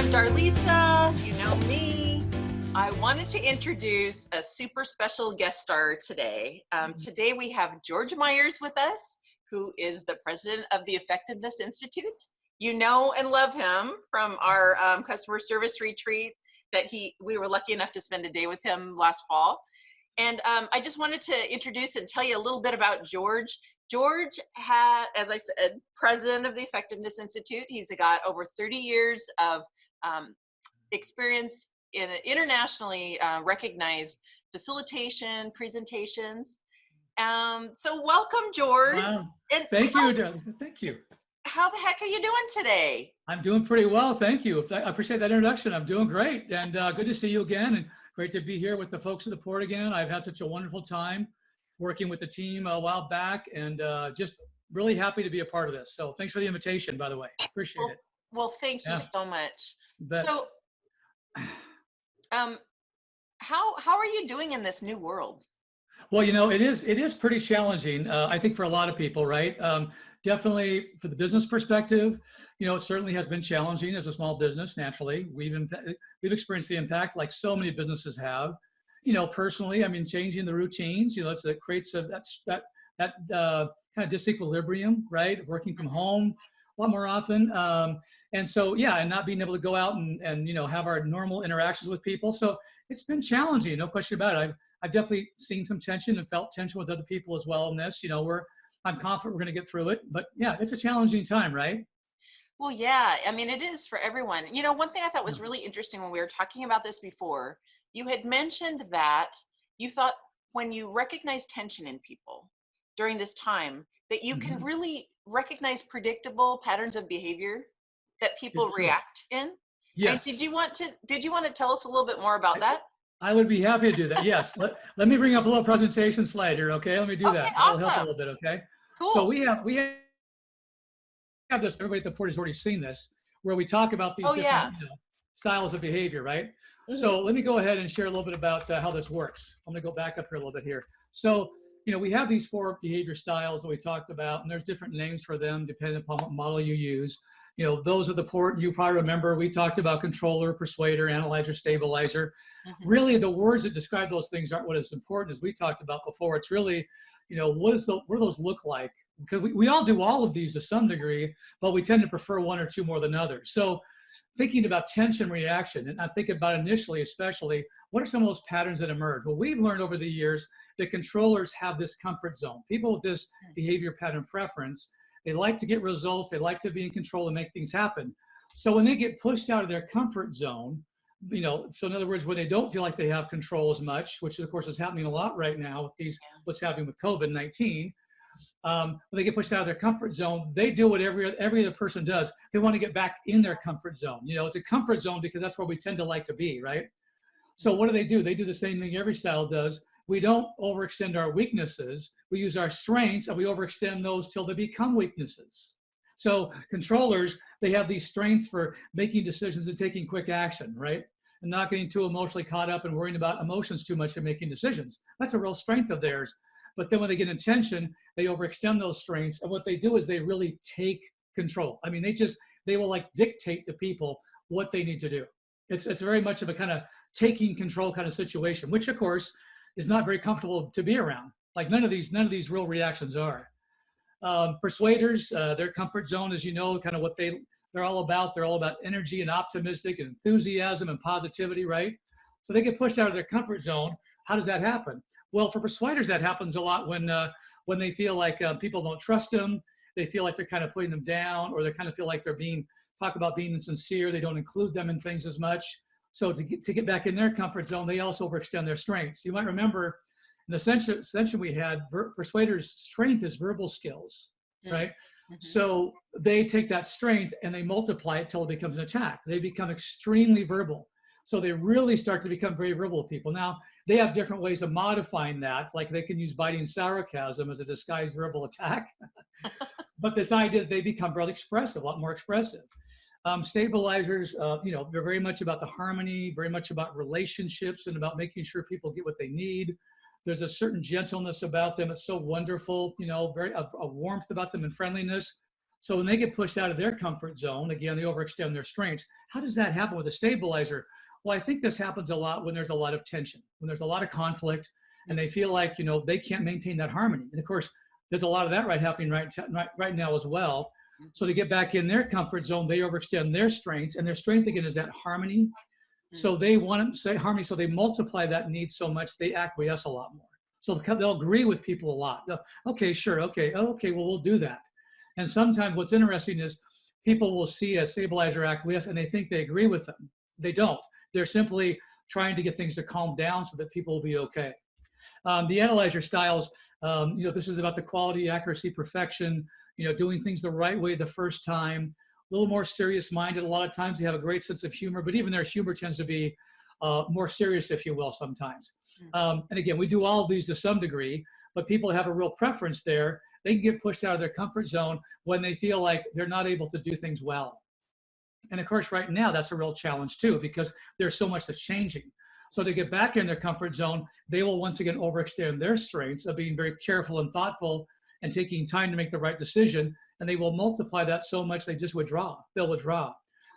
Darlisa, you know me. I wanted to introduce a super special guest star today. Today we have George Myers with us, who is the president of the Effectiveness Institute. You know and love him from our customer service retreat that we were lucky enough to spend a day with him last fall. And I just wanted to introduce and tell you a little bit about George. George had, as I said, president of the Effectiveness Institute. He's got over 30 years of experience in internationally recognized facilitation, presentations. So welcome, George. Wow. And Thank you, Darlisa. Thank you. how the heck are you doing today? I'm doing pretty well. Thank you. I appreciate that introduction. I'm doing great. And good to see you again. And great to be here with the folks at the port again. I've had such a wonderful time working with the team a while back and just really happy to be a part of this. So thanks for the invitation, by the way. Appreciate it. Well, thank you Yeah. so much. But, So, how are you doing in this new world? well, you know, it is pretty challenging, I think, for a lot of people, right? Definitely for the business perspective, you know, it certainly has been challenging as a small business. Naturally, we've experienced the impact like so many businesses have. You know, personally, I mean, changing the routines, you know, it creates that kind of disequilibrium, right? Working from home a lot more often. And so, yeah, and not being able to go out and you know, have our normal interactions with people. So it's been challenging, no question about it. I've definitely seen some tension and felt tension with other people as well in this. You know, I'm confident we're going to get through it. But yeah, it's a challenging time, right? Well, yeah, I mean, it is for everyone. You know, one thing I thought was really interesting when we were talking about this before, you had mentioned that you thought when you recognize tension in people during this time, that you can Mhm. really recognize predictable patterns of behavior that people It's true. react in. I mean, Yes. did you want to tell us a little bit more about that? I would be happy to do that. Yes. Let me bring up a little presentation slide here. Okay. Let me do Okay, that. That'll help a awesome. little bit. Okay. So Cool. we have this, everybody at the port has already seen this, where we talk about these Oh, different yeah. styles of behavior, right? Mhm. So let me go ahead and share a little bit about how this works. I'm gonna go back up here a little bit here. So, you know, we have these 4 behavior styles that we talked about, and there's different names for them depending upon what model you use. You know, those are the port, you probably remember, we talked about controller, persuader, analyzer, stabilizer. Mhm. Really, the words that describe those things aren't what is important, as we talked about before. It's really, you know, what do those look like? Because we all do all of these to some degree, but we tend to prefer one or two more than others. So thinking about tension reaction, and I think about initially, especially, what are some of those patterns that emerge? Well, we've learned over the years that controllers have this comfort zone. People with this behavior pattern preference, they like to get results, they like to be in control and make things happen. So when they get pushed out of their comfort zone, you know, so in other words, when they don't feel like they have control as much, which of course is happening a lot right now with what's happening with COVID-19, when they get pushed out of their comfort zone, they do what every other person does. They want to get back in their comfort zone. You know, it's a comfort zone because that's where we tend to like to be, right? So what do? They do the same thing every style does. We don't overextend our weaknesses. We use our strengths and we overextend those till they become weaknesses. So controllers, they have these strengths for making decisions and taking quick action, right? And not getting too emotionally caught up and worrying about emotions too much in making decisions. That's a real strength of theirs. But then when they get in tension, they overextend those strengths. And what they do is they really take control. I mean, they will like dictate to people what they need to do. It's very much of a kind of taking control kind of situation, which of course is not very comfortable to be around. Like none of these real reactions are. Persuaders, their comfort zone, as you know, kind of what they're all about. They're all about energy and optimistic and enthusiasm and positivity, right? So they get pushed out of their comfort zone. How does that happen? Well, for persuaders, that happens a lot when they feel like people don't trust them. They feel like they're kind of putting them down, or they kind of feel like talk about being insincere. They don't include them in things as much. So to get back in their comfort zone, they also overextend their strengths. You might remember in the session we had, persuaders' strength is verbal skills, right? Mhm. So they take that strength and they multiply it till it becomes an attack. They become extremely verbal. So they really start to become very verbal people. Now, they have different ways of modifying that. Like they can use biting sarcasm as a disguised verbal attack. But this idea that they become really expressive, a lot more expressive. Stabilizers, you know, they're very much about the harmony, very much about relationships and about making sure people get what they need. There's a certain gentleness about them. It's so wonderful, you know, a warmth about them and friendliness. So when they get pushed out of their comfort zone, again, they overextend their strengths. How does that happen with a stabilizer? Well, I think this happens a lot when there's a lot of tension, when there's a lot of conflict, and they feel like, they can't maintain that harmony. And of course, there's a lot of that happening right now as well. So to get back in their comfort zone, they overextend their strengths, and their strength again is that harmony. So they want to say harmony, so they multiply that need so much they acquiesce a lot more. So they'll agree with people a lot. Okay, sure, okay, well, we'll do that. And sometimes what's interesting is people will see a stabilizer acquiesce and they think they agree with them. They don't. They're simply trying to get things to calm down so that people will be okay. The analyzer styles, this is about the quality, accuracy, perfection, doing things the right way the first time, a little more serious minded. A lot of times they have a great sense of humor, but even their humor tends to be more serious, if you will, sometimes. And again, we do all of these to some degree, but people have a real preference there. They can get pushed out of their comfort zone when they feel like they're not able to do things well. And of course, right now, that's a real challenge too, because there's so much that's changing. So to get back in their comfort zone, they will once again overextend their strengths of being very careful and thoughtful and taking time to make the right decision. And they will multiply that so much they just withdraw. They'll withdraw.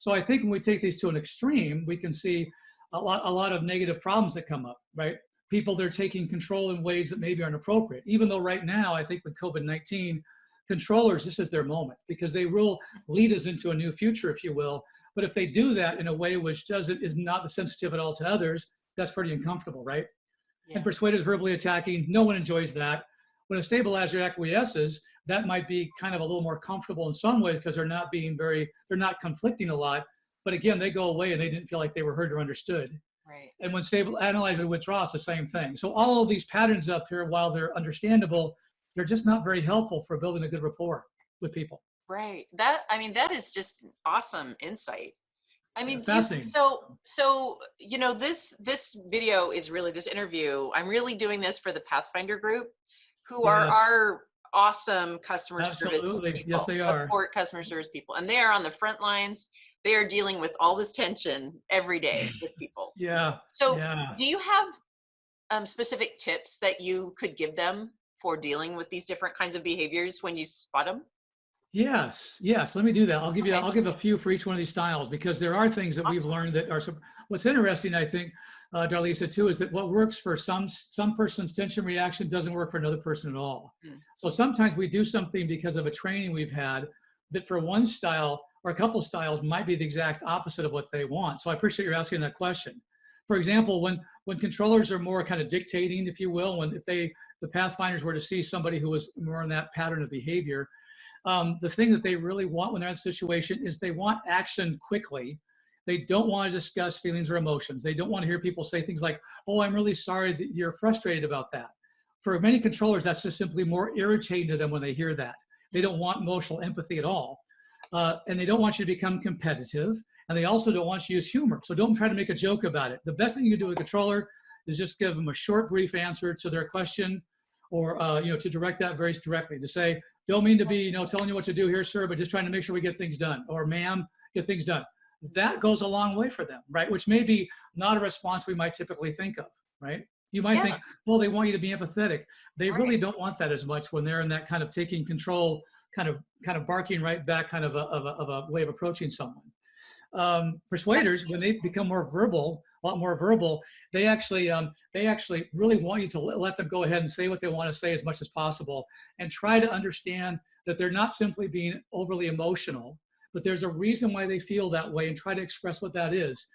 So I think when we take these to an extreme, we can see a lot of negative problems that come up, right? People that are taking control in ways that maybe aren't appropriate. Even though right now, I think with COVID-19, controllers, this is their moment because they will lead us into a new future, if you will. But if they do that in a way which is not sensitive at all to others, that's pretty uncomfortable, right? Yeah. And persuaders verbally attacking, no one enjoys that. When a stabilizer acquiesces, that might be kind of a little more comfortable in some ways because they're not conflicting a lot. But again, they go away and they didn't feel like they were heard or understood. Right. And when stable analyzer withdraws, the same thing. So all of these patterns up here, while they're understandable, they're just not very helpful for building a good rapport with people. Right. That is just awesome insight. Fascinating. This video is really, this interview, I'm really doing this for the Pathfinder group, who Yes. are our awesome customer Absolutely. service people. Yes, they are. Support customer service people. And they are on the front lines. They are dealing with all this tension every day with people. Yeah. So yeah. do you have specific tips that you could give them for dealing with these different kinds of behaviors when you spot them? Yes. Let me do that. I'll give a few for each one of these styles because there are things that we've learned that are. What's interesting, I think, Darlisa, too, is that what works for some person's tension reaction doesn't work for another person at all. So sometimes we do something because of a training we've had that for one style or a couple styles might be the exact opposite of what they want. So I appreciate you asking that question. For example, when controllers are more kind of dictating, if you will, if the Pathfinders were to see somebody who was more in that pattern of behavior, the thing that they really want when they're in a situation is they want action quickly. They don't want to discuss feelings or emotions. They don't want to hear people say things like, oh, I'm really sorry that you're frustrated about that. For many controllers, that's just simply more irritating to them when they hear that. They don't want emotional empathy at all. And they don't want you to become competitive. And they also don't want you to use humor. So don't try to make a joke about it. The best thing you can do with a controller is just give them a short, brief answer to their question or, to direct that very directly to say, don't mean to be, telling you what to do here, sir, but just trying to make sure we get things done. Or ma'am, get things done. That goes a long way for them, right? Which may be not a response we might typically think of, right? You might think, well, they want you to be empathetic. They really don't want that as much when they're in that kind of taking control, kind of barking right back, kind of a way of approaching someone. Persuaders, when they become a lot more verbal, they actually really want you to let them go ahead and say what they want to say as much as possible, and try to understand that they're not simply being overly emotional, but there's a reason why they feel that way, and try to express what that is.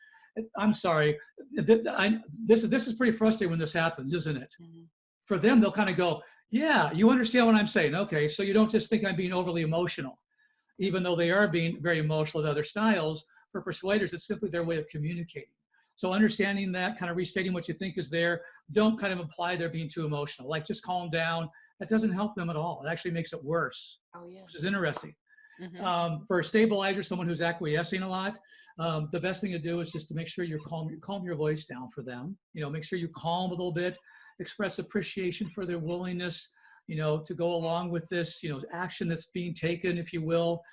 I'm sorry, this is pretty frustrating when this happens, isn't it? Mm-hmm. For them, they'll kind of go, yeah, you understand what I'm saying. Okay, so you don't just think I'm being overly emotional, even though they are being very emotional with other styles. For persuaders, it's simply their way of communicating. So understanding that, kind of restating what you think is there, don't kind of imply they're being too emotional. Like, just calm down. That doesn't help them at all. It actually makes it worse, which is interesting. Mm-hmm. For a stabilizer, someone who's acquiescing a lot, the best thing to do is just to make sure you calm your voice down for them. Make sure you calm a little bit, express appreciation for their willingness, to go along with this, action that's being taken, if you will.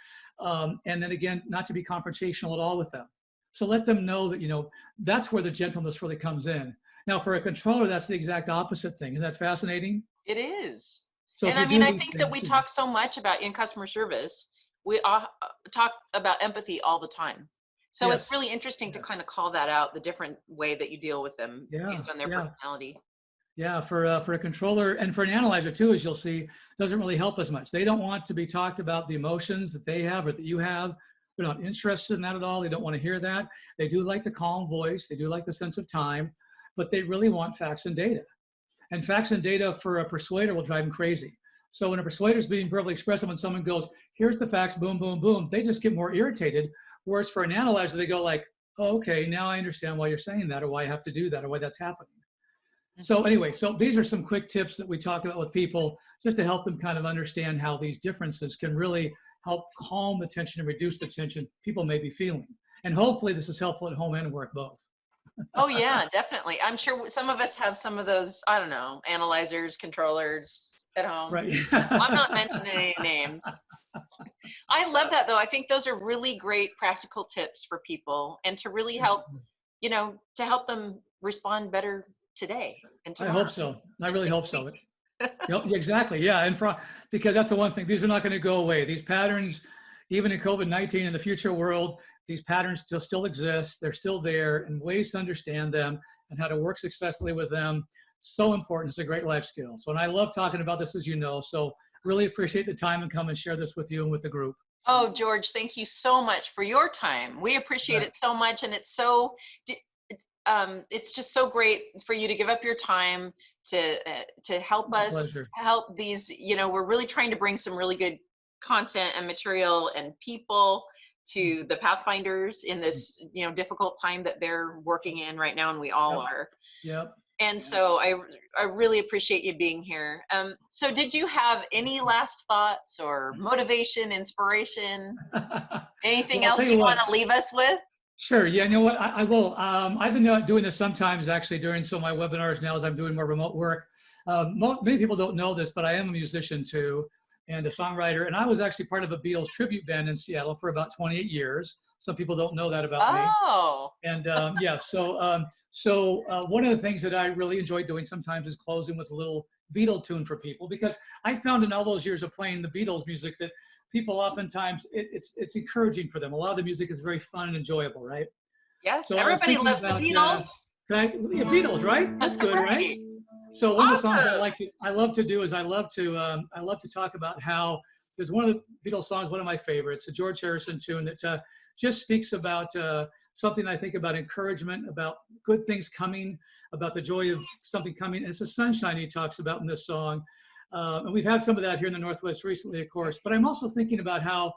And then again, not to be confrontational at all with them. So let them know that, that's where the gentleness really comes in. Now, for a controller, that's the exact opposite thing. Isn't that fascinating? It is. So and I think that we talk so much about in customer service, we talk about empathy all the time. So it's Yes. really interesting to Yes. kind of call that out, the different way that you deal with them Yeah. based on their Yeah. personality. Yeah, for a controller and for an analyzer too, as you'll see, doesn't really help as much. They don't want to be talked about the emotions that they have or that you have. They're not interested in that at all. They don't want to hear that. They do like the calm voice. They do like the sense of time, but they really want facts and data. And facts and data for a persuader will drive them crazy. So when a persuader is being verbally expressive, when someone goes, here's the facts, boom, boom, boom, they just get more irritated. Whereas for an analyzer, they go like, oh, okay, now I understand why you're saying that or why I have to do that or why that's happening. So anyway, so these are some quick tips that we talk about with people just to help them kind of understand how these differences can really help calm the tension and reduce the tension people may be feeling. And hopefully this is helpful at home and work both. Oh yeah, definitely. I'm sure some of us have some of those, I don't know, analyzers, controllers at home. Right. I'm not mentioning any names. I love that though. I think those are really great practical tips for people and to really help, to help them respond better today and I tomorrow. hope so. I really hope so. Yep, exactly. Yeah. And because that's the one thing, these are not going to go away. These patterns, even in COVID-19 in the future world, these patterns still exist. They're still there, and ways to understand them and how to work successfully with them. So important. It's a great life skill. So, and I love talking about this, as you know, so really appreciate the time and come and share this with you and with the group. Oh, George, thank you so much for your time. We appreciate it so much. And it's so, it's just so great for you to give up your time to help us, Pleasure. help these, we're really trying to bring some really good content and material and people to the Pathfinders in this, difficult time that they're working in right now, and we all are. Yep. And so I really appreciate you being here. So did you have any last thoughts or motivation, inspiration, anything else you want to leave us with? Sure. Yeah, you know what? I will. I've been doing this sometimes actually during some of my webinars now as I'm doing more remote work. Many people don't know this, but I am a musician too and a songwriter. And I was actually part of a Beatles tribute band in Seattle for about 28 years. Some people don't know that about me. Oh. And yeah, so one of the things that I really enjoy doing sometimes is closing with a little Beatle tune for people, because I found in all those years of playing the Beatles music that people oftentimes, it's encouraging for them. A lot of the music is very fun and enjoyable, right? Yes, So everybody loves the Beatles. Beatles, right? That's good, right? So one of the songs I love to do is I love to talk about how there's one of the Beatles songs, one of my favorites, a George Harrison tune that just speaks about something I think about encouragement, about good things coming, about the joy of something coming. And it's the sunshine he talks about in this song. And we've had some of that here in the Northwest recently, of course. But I'm also thinking about how,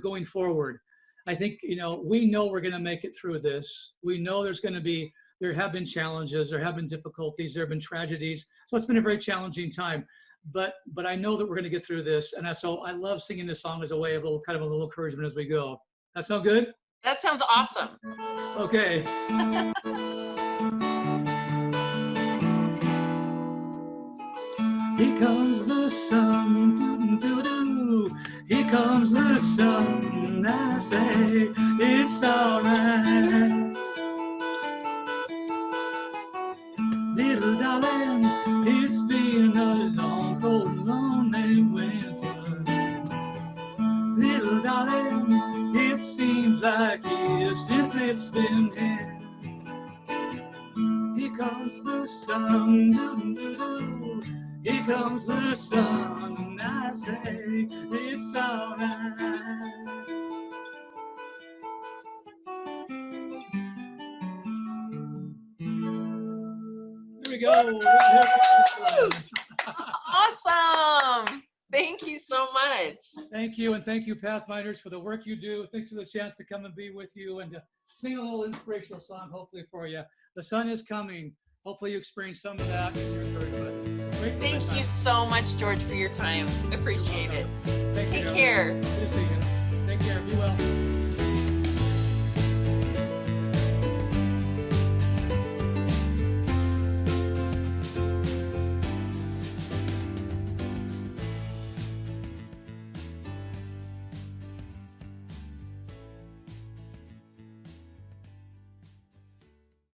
going forward, I think, we know we're going to make it through this. We know there have been challenges, there have been difficulties, there have been tragedies. So it's been a very challenging time. But I know that we're going to get through this. And so I love singing this song as a way of a little encouragement as we go. That sound good? That sounds awesome. Okay. Here comes the sun, doo-doo-doo. Here comes the sun, I say it's alright. Little darling, it's been a long, cold, lonely winter. Little darling, it seems like years since it's been here. Here comes the sun, doo-doo-doo. Here comes the sun, and I say it's alright. Here we go. Awesome. Thank you so much. Thank you, and thank you, Pathfinders, for the work you do. Thanks for the chance to come and be with you and to sing a little inspirational song, hopefully, for you. The sun is coming. Hopefully you experience some of that and you're encouraged by it. Thank you so much, George, for your time. Appreciate it. Take care. Good to see you. Take care. Be well.